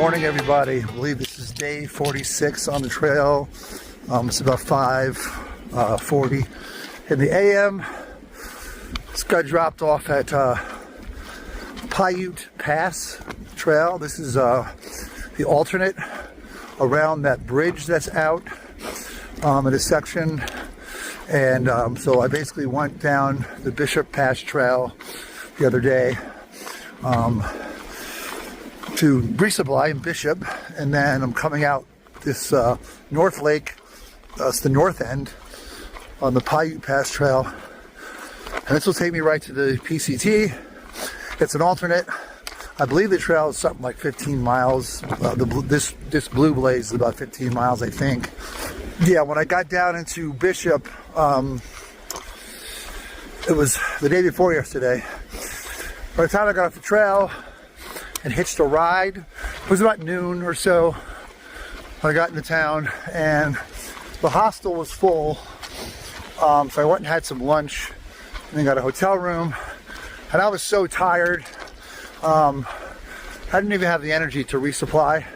morning, everybody. I believe this is day 46 on the trail. It's about 5:40 in the AM. This got dropped off at Pyute Pass Trail. This is the alternate around that bridge that's out in a section. And so I basically went down the Bishop Pass Trail the other day to resupply in Bishop, and then I'm coming out this North Lake. It's the north end on the Pyute Pass Trail, and this will take me right to the PCT. It's an alternate. I believe the trail is something like 15 miles. This blue blaze is about 15 miles, I think. Yeah, when I got down into Bishop, it was the day before yesterday. By the time I got off the trail and hitched a ride, it was about noon or so when I got into town, and the hostel was full. So I went and had some lunch and then got a hotel room, and I was so tired. I didn't even have the energy to resupply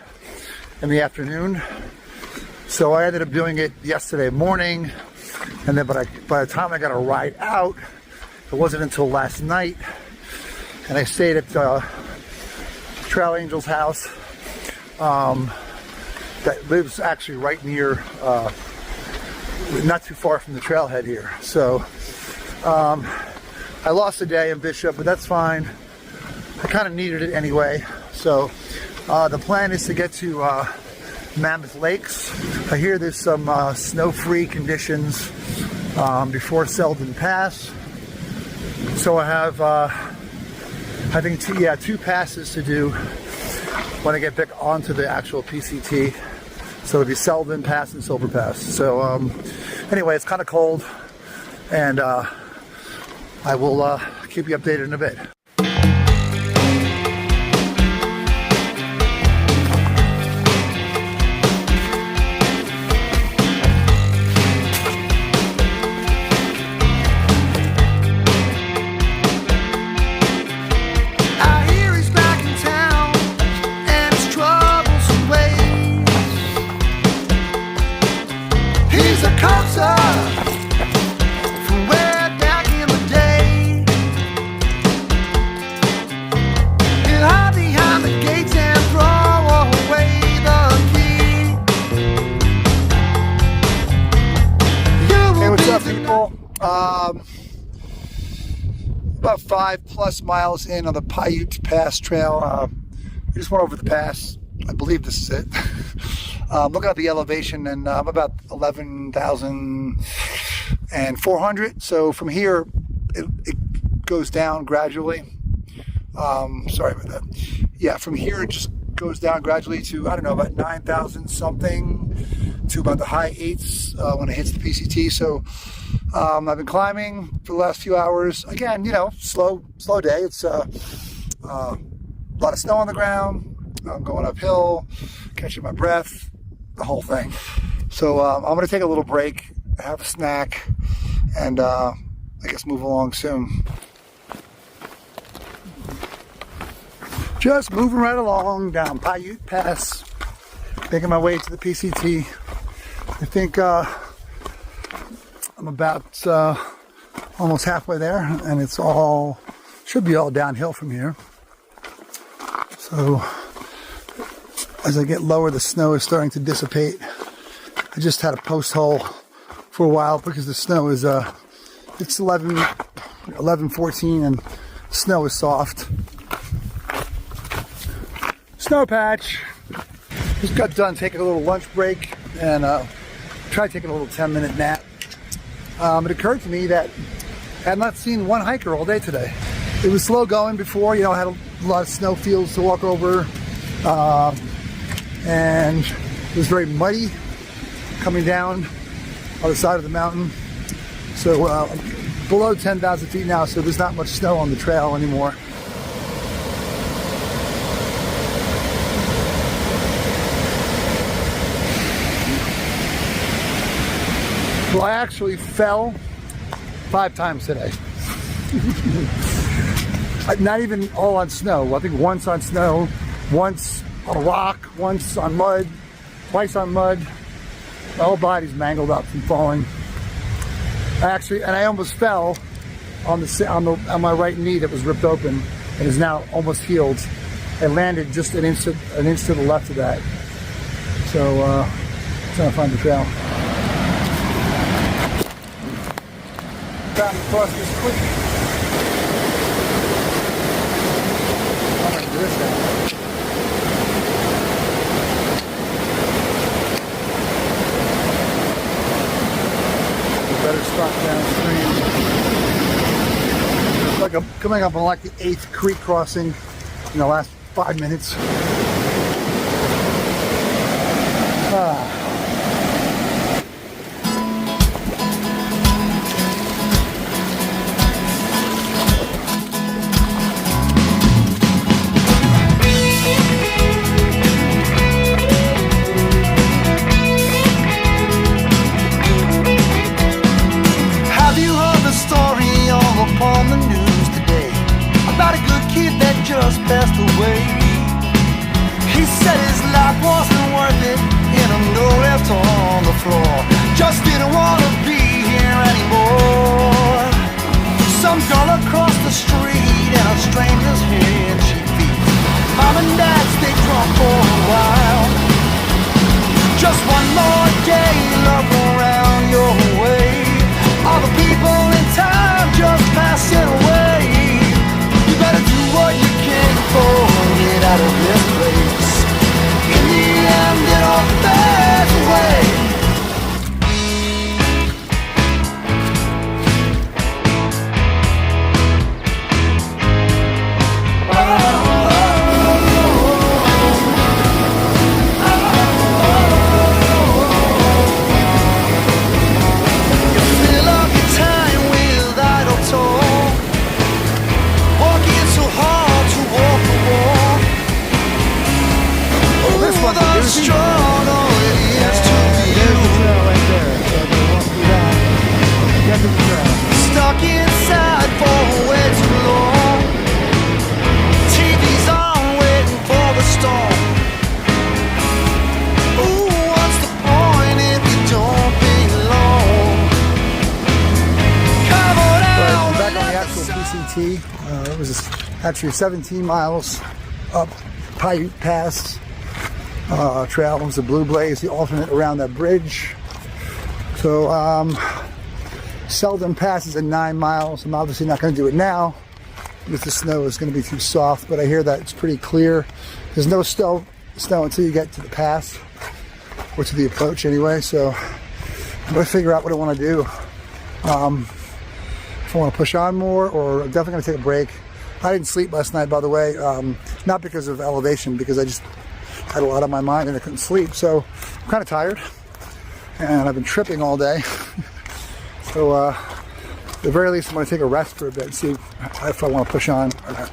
in the afternoon. So I ended up doing it yesterday morning, and then by the time I got a ride out, it wasn't until last night, and I stayed at Trail Angel's house that lives actually right near, not too far from the trailhead here. So I lost a day in Bishop, but that's fine. I kind of needed it anyway. So the plan is to get to Mammoth Lakes. I hear there's some snow-free conditions before Seldon Pass. So I have, I think, two passes to do when I get back onto the actual PCT. So it'll be Seldon Pass and Silver Pass. So anyway, it's kind of cold, and I will keep you updated in a bit. About 5+ miles in on the Pyute Pass Trail. We just went over the pass. I believe this is it. Looking at the elevation, and I'm about 11,400. So from here, it goes down gradually. Sorry about that. Yeah, from here it just goes down gradually to, I don't know, about 9,000 something to about the high 8s when it hits the PCT. So I've been climbing for the last few hours. Again, you know, slow day. It's a lot of snow on the ground. I'm going uphill, catching my breath, the whole thing. So I'm going to take a little break, have a snack, and I guess move along soon. Just moving right along down Pyute Pass, making my way to the PCT. I think I'm about almost halfway there, and it's all, should be all downhill from here. So as I get lower, the snow is starting to dissipate. I just had a post hole for a while because the snow is, it's 11:14 and snow is soft. Snow patch. Just got done taking a little lunch break and tried taking a little 10-minute nap. It occurred to me that I had not seen one hiker all day today. It was slow going before, you know, I had a lot of snow fields to walk over, and it was very muddy coming down on the side of the mountain. So below 10,000 feet now, so there's not much snow on the trail anymore. Well, I actually fell 5 times today. Not even all on snow. I think once on snow, once on a rock, once on mud, twice on mud. My whole body's mangled up from falling. Actually, and I almost fell on my right knee that was ripped open and is now almost healed. I landed just an inch to the left of that. So, trying to find the trail. Trying to cross this creek. I'm gonna do this now. Better spot downstream. It's like I'm coming up on like the 8th creek crossing in the last 5 minutes. On the news today about a good kid that just passed away. He said his life wasn't worth it, and a note left on the floor. Just didn't want to be here anymore. Some girl across the street and a stranger's hand she feet. Mom and dad stay drunk for a while. Just one more day, look around your way. All the people in time just passing away. You better do what you can before you get out of this place. In the end, it all fades away. Stuck inside for way too long. TV's on waiting for the storm. Ooh, what's the point if you don't belong? Back on the actual PCT, it was actually 17 miles up Pyute Pass trail. It was the Blue Blaze, the alternate around that bridge. So Seldon Pass is at 9 miles. I'm obviously not going to do it now because the snow is going to be too soft, but I hear that it's pretty clear. There's no snow until you get to the pass, or to the approach anyway, so I'm going to figure out what I want to do. If I want to push on more, or I'm definitely going to take a break. I didn't sleep last night, by the way, not because of elevation, because I just had a lot on my mind and I couldn't sleep, so I'm kind of tired, and I've been tripping all day. So at the very least I'm going to take a rest for a bit and see if I want to push on or not.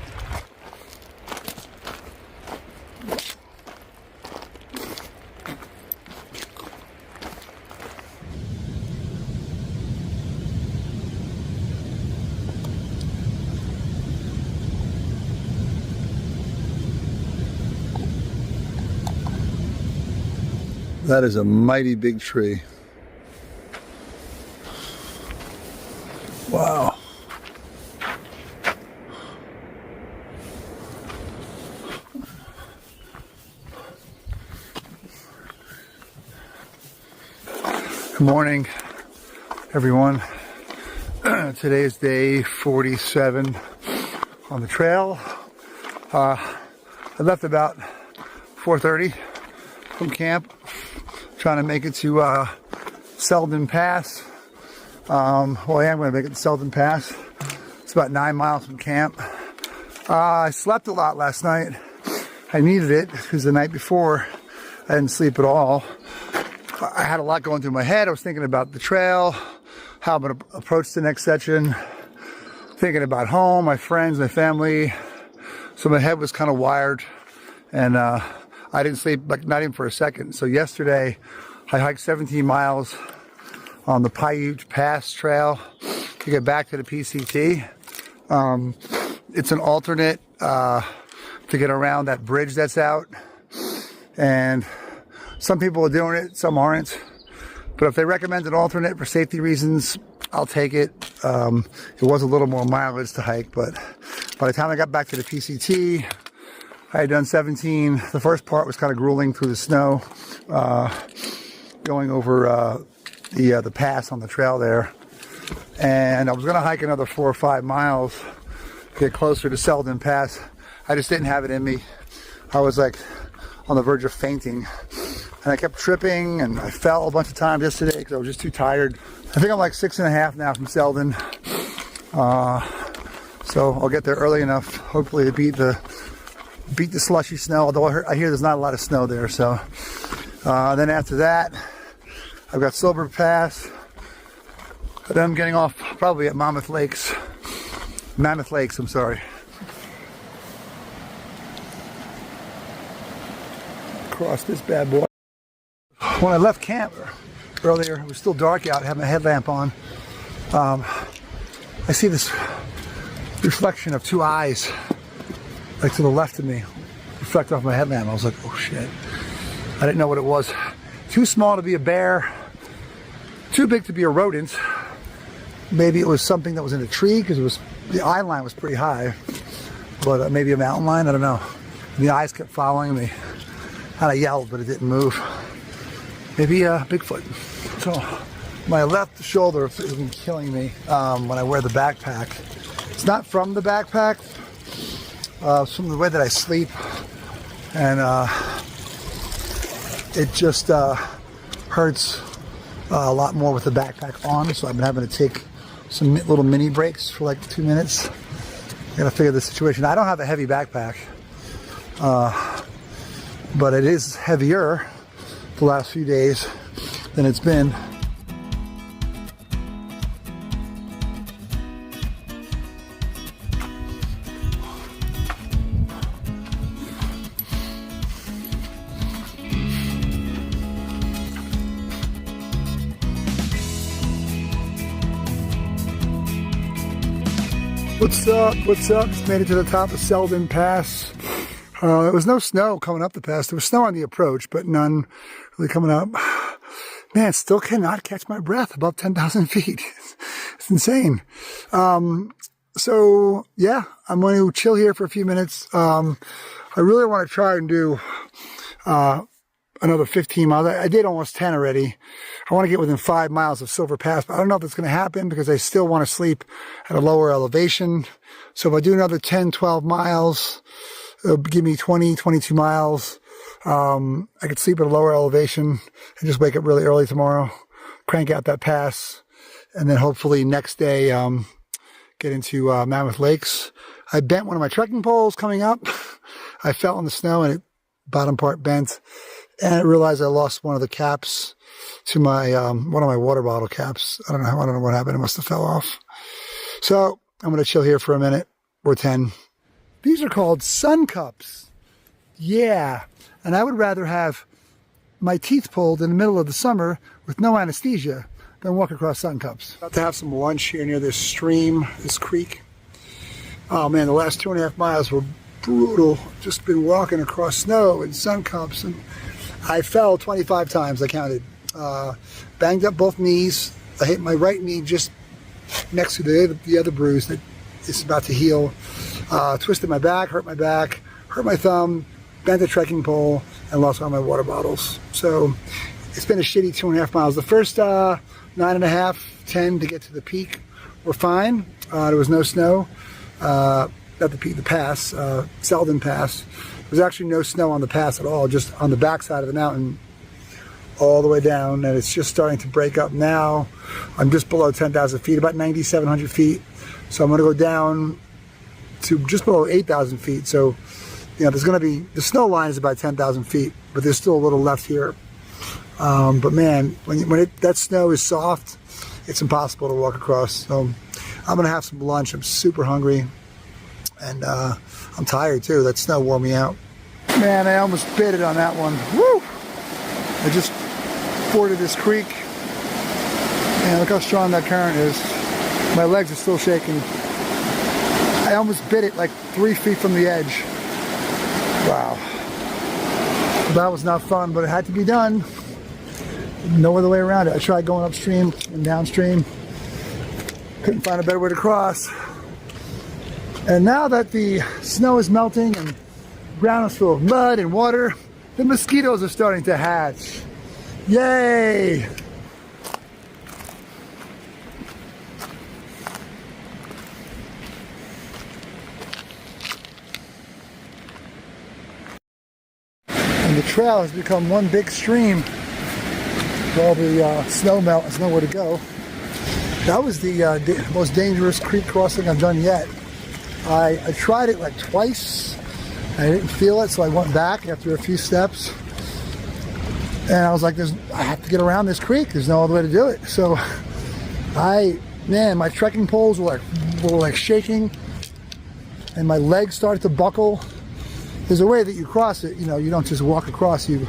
That is a mighty big tree. Wow. Good morning, everyone. Today is day 47 on the trail. I left about 4:30 from camp, trying to make it to Seldon Pass. Well, I am going to make it to Seldon Pass. It's about 9 miles from camp. I slept a lot last night. I needed it because the night before I didn't sleep at all. I had a lot going through my head. I was thinking about the trail, how I'm going to approach the next section, thinking about home, my friends, my family. So my head was kind of wired, and I didn't sleep, like, not even for a second. So yesterday I hiked 17 miles on the Pyute Pass trail to get back to the PCT. It's an alternate to get around that bridge that's out. And some people are doing it, some aren't. But if they recommend an alternate for safety reasons, I'll take it. It was a little more mileage to hike, but by the time I got back to the PCT, I had done 17. The first part was kind of grueling through the snow, going over the pass on the trail there. And I was going to hike another 4 or 5 miles, get closer to Seldon Pass. I just didn't have it in me. I was like on the verge of fainting. And I kept tripping, and I fell a bunch of times yesterday because I was just too tired. I think I'm like 6.5 now from Seldon. So I'll get there early enough, hopefully, to beat the slushy snow, although I hear there's not a lot of snow there. So then after that, I've got Silver Pass. Then I'm getting off probably at Mammoth Lakes, I'm sorry. Across this bad boy. When I left camp earlier, it was still dark out, I had my headlamp on. I see this reflection of 2 eyes, like to the left of me, reflect off my headlamp. I was like, oh shit. I didn't know what it was. Too small to be a bear, too big to be a rodent. Maybe it was something that was in a tree, because the eye line was pretty high, but maybe a mountain lion, I don't know. And the eyes kept following me, and I yelled, but it didn't move. Maybe Bigfoot. So my left shoulder has been killing me when I wear the backpack. It's not from the backpack, it's from the way that I sleep, and it just hurts a lot more with the backpack on. So I've been having to take some little mini breaks for like 2 minutes. I gotta figure the situation. I don't have a heavy backpack, but it is heavier the last few days than it's been. What's up? What's up? Just made it to the top of Seldon Pass. There was no snow coming up the pass. There was snow on the approach, but none really coming up. Man, still cannot catch my breath above 10,000 feet. It's insane. So yeah, I'm going to chill here for a few minutes. I really want to try and do another 15 miles. I did almost 10 already. I want to get within 5 miles of Silver Pass, but I don't know if that's going to happen because I still want to sleep at a lower elevation. So if I do another 10, 12 miles, it'll give me 20, 22 miles. I could sleep at a lower elevation and just wake up really early tomorrow, crank out that pass, and then hopefully next day get into Mammoth Lakes. I bent one of my trekking poles coming up. I fell in the snow and it bottom part bent, and I realized I lost one of the caps to my one of my water bottle caps. I don't know what happened. It must have fell off. So I'm going to chill here for a minute or 10. These are called sun cups. Yeah. And I would rather have my teeth pulled in the middle of the summer with no anesthesia than walk across sun cups. About to have some lunch here near this stream, this creek. Oh man, the last 2.5 miles were brutal. Just been walking across snow and sun cups, and I fell 25 times, I counted. Banged up both knees. I hit my right knee just next to the other bruise that is about to heal. Twisted my back, hurt my thumb, bent the trekking pole, and lost all my water bottles. So it's been a shitty 2.5 miles. The first 9.5, 10 to get to the peak were fine. There was no snow. Not the peak, the pass, Seldon Pass. There was actually no snow on the pass at all, just on the backside of the mountain all the way down, and it's just starting to break up now. I'm just below 10,000 feet, about 9,700 feet. So I'm going to go down to just below 8,000 feet. So, you know, there's going to be, the snow line is about 10,000 feet, but there's still a little left here. But man, when that snow is soft, it's impossible to walk across. So I'm going to have some lunch. I'm super hungry, and I'm tired too. That snow wore me out. Man, I almost bit it on that one. Woo! I just forded this creek, and look how strong that current is. My legs are still shaking. I almost bit it like 3 feet from the edge. Wow. That was not fun, but it had to be done. No other way around it. I tried going upstream and downstream. Couldn't find a better way to cross. And now that the snow is melting and the ground is full of mud and water, the mosquitoes are starting to hatch. Yay! And the trail has become one big stream. All the snow melt, there's nowhere to go. That was the most dangerous creek crossing I've done yet. I tried it like twice. I didn't feel it, so I went back after a few steps. And I was like, I have to get around this creek. There's no other way to do it. So my trekking poles were like shaking, and my legs started to buckle. There's a way that you cross it. You know, you don't just walk across. You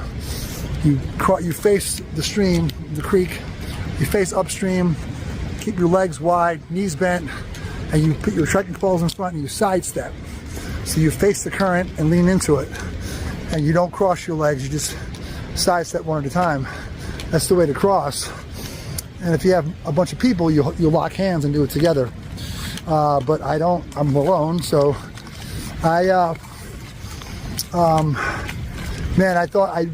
face the stream, the creek. You face upstream. Keep your legs wide, knees bent, and you put your trekking poles in front and you sidestep. So you face the current and lean into it. And you don't cross your legs, you just sidestep one at a time. That's the way to cross. And if you have a bunch of people, you'll lock hands and do it together. But I don't, I'm alone, so I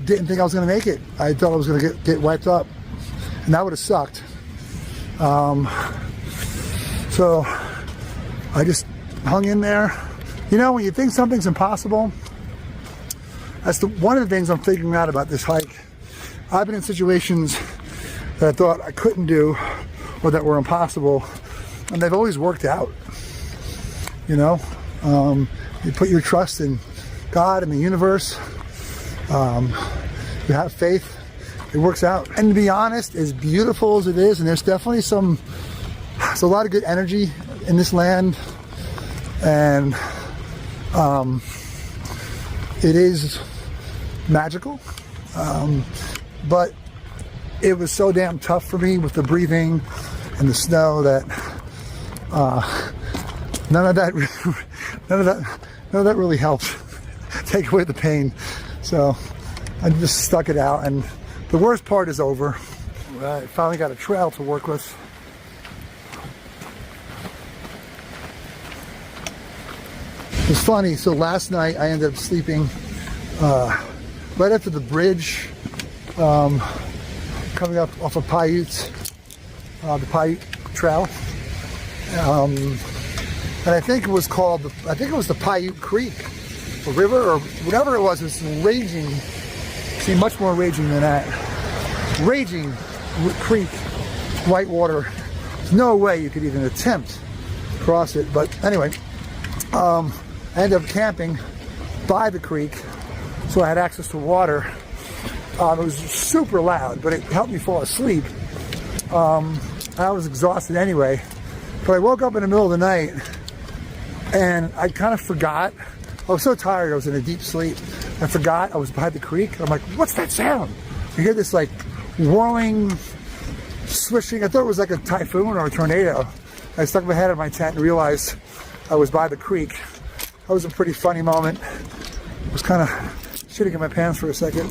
didn't think I was gonna make it. I thought I was gonna get wiped up, and that would have sucked. So I just hung in there. You know, when you think something's impossible, that's one of the things I'm figuring out about this hike. I've been in situations that I thought I couldn't do or that were impossible, and they've always worked out. You know, you put your trust in God and the universe. You have faith, it works out. And to be honest, as beautiful as it is, and there's definitely there's a lot of good energy in this land, and it is magical, but it was so damn tough for me with the breathing and the snow that none of that really helped take away the pain. So I just stuck it out, and the worst part is over. I finally got a trail to work with. It's funny, so last night I ended up sleeping right after the bridge coming up off of Pyute, the Pyute trail. And I think it was the Pyute Creek, or river, or whatever it was raging. See, much more raging than that. Raging creek, white water. There's no way you could even attempt to cross it. But anyway, I ended up camping by the creek, so I had access to water. It was super loud, but it helped me fall asleep. I was exhausted anyway, but I woke up in the middle of the night and I kind of forgot. I was so tired, I was in a deep sleep. I forgot I was by the creek. I'm like, what's that sound? I hear this like whirling, swishing. I thought it was like a typhoon or a tornado. I stuck my head in my tent and realized I was by the creek. That was a pretty funny moment. I was kind of shitting in my pants for a second.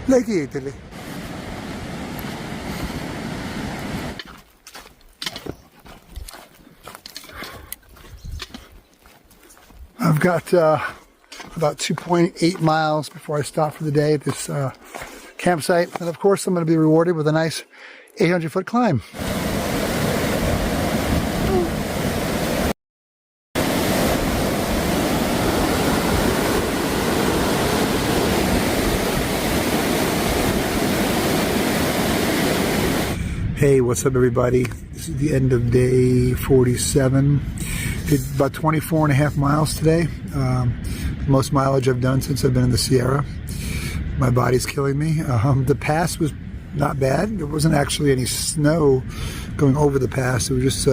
Like Italy. I've got about 2.8 miles before I stop for the day at this campsite, and of course I'm going to be rewarded with a nice 800-foot climb. Hey, what's up everybody? This is the end of day 47. Did about 24.5 miles today. Most mileage I've done since I've been in the Sierra. My body's killing me. The pass was not bad. There wasn't actually any snow going over the pass. It was just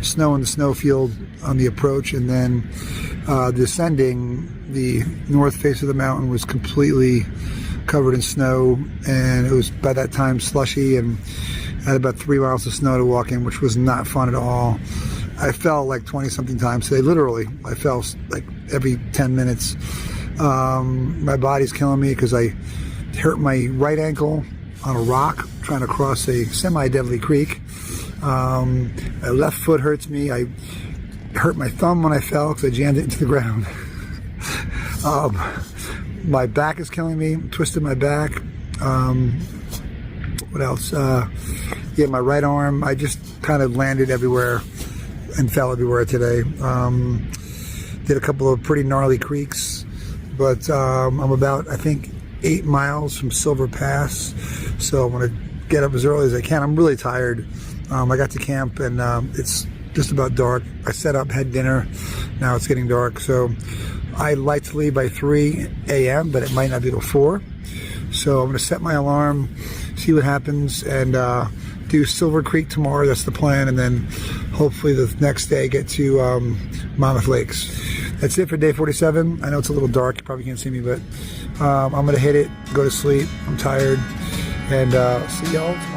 snow in the snowfield on the approach, and then descending, the north face of the mountain was completely covered in snow, and it was by that time slushy, and I had about 3 miles of snow to walk in, which was not fun at all. I fell like 20 something times today, literally. I fell like every 10 minutes. My body's killing me because I hurt my right ankle on a rock trying to cross a semi-deadly creek. My left foot hurts me. I hurt my thumb when I fell because I jammed it into the ground. My back is killing me. Twisted my back. What else? Yeah, my right arm. I just kind of landed everywhere and fell everywhere today. Did a couple of pretty gnarly creeks, but I'm about, I think, 8 miles from Silver Pass, so I'm going to get up as early as I can. I'm really tired. I got to camp and it's just about dark. I set up, had dinner. Now it's getting dark, so I like to leave by 3 a.m., but it might not be till 4. So I'm going to set my alarm, see what happens, and do Silver Creek tomorrow. That's the plan, and then hopefully the next day get to Monmouth Lakes. That's it for day 47. I know it's a little dark. You probably can't see me, but I'm going to hit it, go to sleep. I'm tired, and see y'all tomorrow.